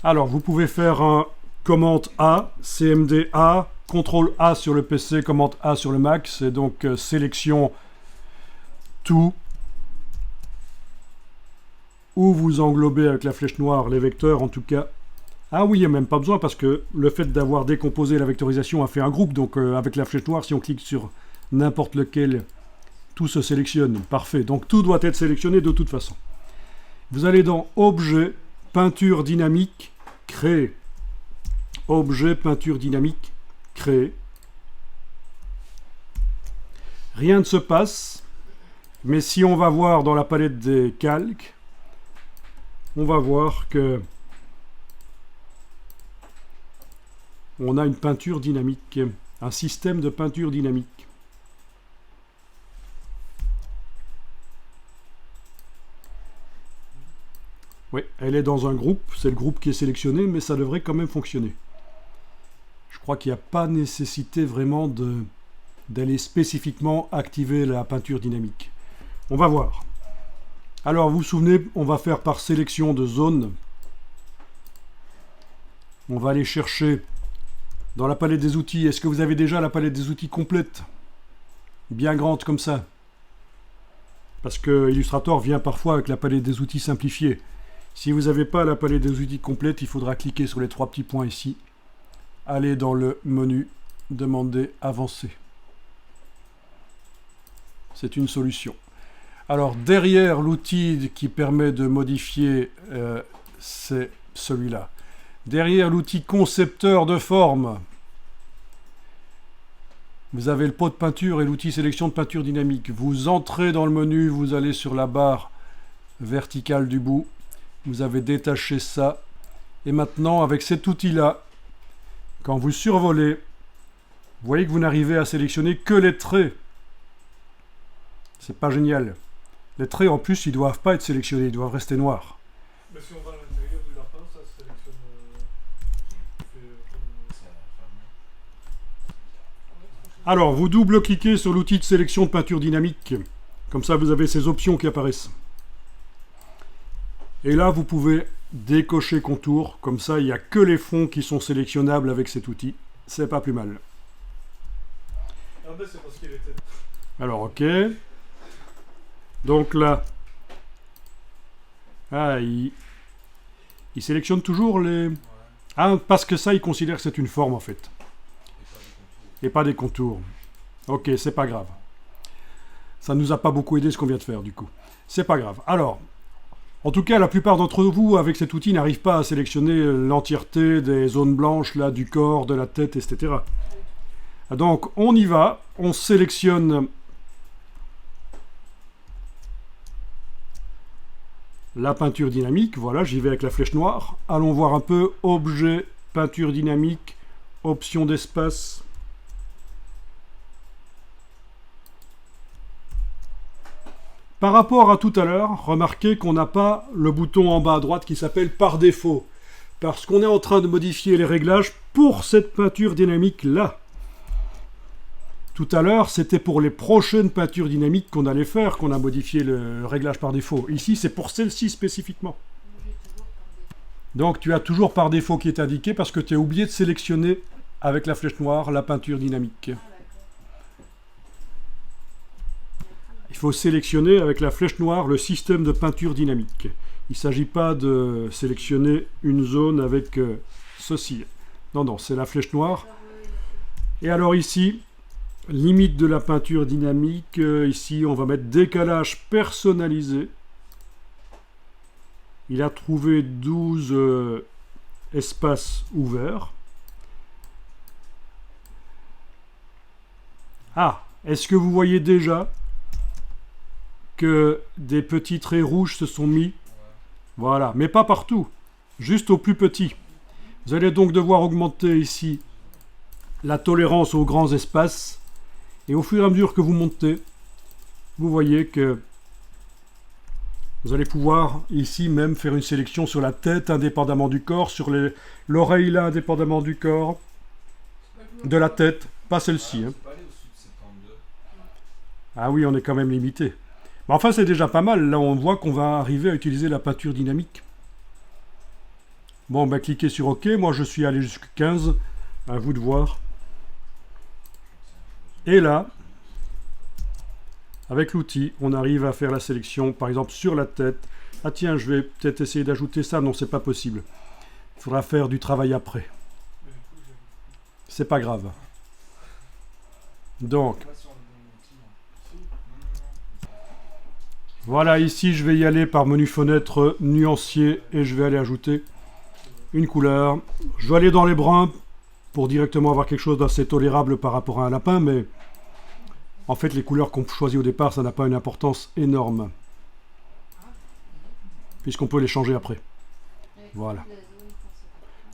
Alors, vous pouvez faire un commande A, CMD A, CTRL A sur le PC, commande A sur le Mac. C'est donc sélection tout, où vous englobez avec la flèche noire les vecteurs en tout cas. Ah oui, il n'y a même pas besoin parce que le fait d'avoir décomposé la vectorisation a fait un groupe. Donc avec la flèche noire, si on clique sur n'importe lequel, tout se sélectionne. Parfait. Donc tout doit être sélectionné de toute façon. Vous allez dans Objet, Peinture dynamique, Créer. Objet, Peinture dynamique, Créer. Rien ne se passe. Mais si on va voir dans la palette des calques, on va voir que on a une peinture dynamique, un système de peinture dynamique. Oui, elle est dans un groupe, c'est le groupe qui est sélectionné, mais ça devrait quand même fonctionner. Je crois qu'il n'y a pas nécessité vraiment d'aller spécifiquement activer la peinture dynamique. On va voir. Alors, vous vous souvenez, on va faire par sélection de zone. On va aller chercher dans la palette des outils. Est-ce que vous avez déjà la palette des outils complète? Bien grande comme ça. Parce que Illustrator vient parfois avec la palette des outils simplifiée. Si vous n'avez pas la palette des outils complète, il faudra cliquer sur les trois petits points ici. Aller dans le menu, demander avancer. C'est une solution. Alors, derrière l'outil qui permet de modifier, c'est celui-là. Derrière l'outil concepteur de forme, vous avez le pot de peinture et l'outil sélection de peinture dynamique. Vous entrez dans le menu, vous allez sur la barre verticale du bout. Vous avez détaché ça. Et maintenant, avec cet outil-là, quand vous survolez, vous voyez que vous n'arrivez à sélectionner que les traits. C'est pas génial. Les traits, en plus, ils ne doivent pas être sélectionnés, ils doivent rester noirs. Mais si on va à l'intérieur du lapin, ça se sélectionne. Alors, vous double-cliquez sur l'outil de sélection de peinture dynamique. Comme ça, vous avez ces options qui apparaissent. Et là, vous pouvez décocher contour. Comme ça, il n'y a que les fonds qui sont sélectionnables avec cet outil. C'est pas plus mal. Ah ben c'est parce qu'il était. Alors, ok. Donc là, il sélectionne toujours les... Ah, parce que ça, il considère que c'est une forme, en fait. Et pas des contours. Ok, c'est pas grave. Ça ne nous a pas beaucoup aidé ce qu'on vient de faire, du coup. C'est pas grave. Alors, en tout cas, la plupart d'entre vous, avec cet outil, n'arrivent pas à sélectionner l'entièreté des zones blanches, là, du corps, de la tête, etc. Donc, on y va. On sélectionne la peinture dynamique. Voilà, j'y vais avec la flèche noire. Allons voir un peu. Objet, peinture dynamique, option d'espace. Par rapport à tout à l'heure, remarquez qu'on n'a pas le bouton en bas à droite qui s'appelle par défaut. Parce qu'on est en train de modifier les réglages pour cette peinture dynamique-là. Tout à l'heure, c'était pour les prochaines peintures dynamiques qu'on allait faire, qu'on a modifié le réglage par défaut. Ici, c'est pour celle-ci spécifiquement. Donc, tu as toujours par défaut qui est indiqué parce que tu as oublié de sélectionner avec la flèche noire la peinture dynamique. Il faut sélectionner avec la flèche noire le système de peinture dynamique. Il ne s'agit pas de sélectionner une zone avec ceci. Non, non, c'est la flèche noire. Et alors ici, limite de la peinture dynamique. Ici, on va mettre décalage personnalisé. Il a trouvé 12 espaces ouverts. Ah, est-ce que vous voyez déjà que des petits traits rouges se sont mis? Voilà, mais pas partout, juste au plus petit. Vous allez donc devoir augmenter ici la tolérance aux grands espaces. Et au fur et à mesure que vous montez, vous voyez que vous allez pouvoir ici même faire une sélection sur la tête indépendamment du corps, sur l'oreille là indépendamment du corps, de la tête, pas celle-ci. Hein. Ah oui, on est quand même limité. Mais enfin, c'est déjà pas mal. Là, on voit qu'on va arriver à utiliser la peinture dynamique. Bon, ben cliquez sur OK. Moi, je suis allé jusqu'à 15. À vous de voir. Et là, avec l'outil, on arrive à faire la sélection, par exemple, sur la tête. Ah tiens, je vais peut-être essayer d'ajouter ça. Non, c'est pas possible. Il faudra faire du travail après. C'est pas grave. Donc, voilà, ici, je vais y aller par menu fenêtre nuancier et je vais aller ajouter une couleur. Je vais aller dans les bruns pour directement avoir quelque chose d'assez tolérable par rapport à un lapin, mais en fait, les couleurs qu'on choisit au départ, ça n'a pas une importance énorme. Puisqu'on peut les changer après. Voilà.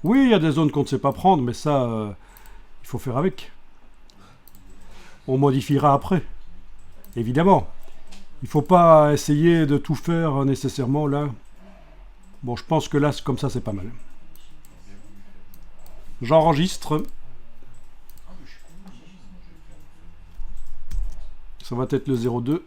Oui, il y a des zones qu'on ne sait pas prendre, mais ça, il faut faire avec. On modifiera après. Évidemment. Il ne faut pas essayer de tout faire nécessairement là. Bon, je pense que là, comme ça, c'est pas mal. J'enregistre. Ça va être le 02.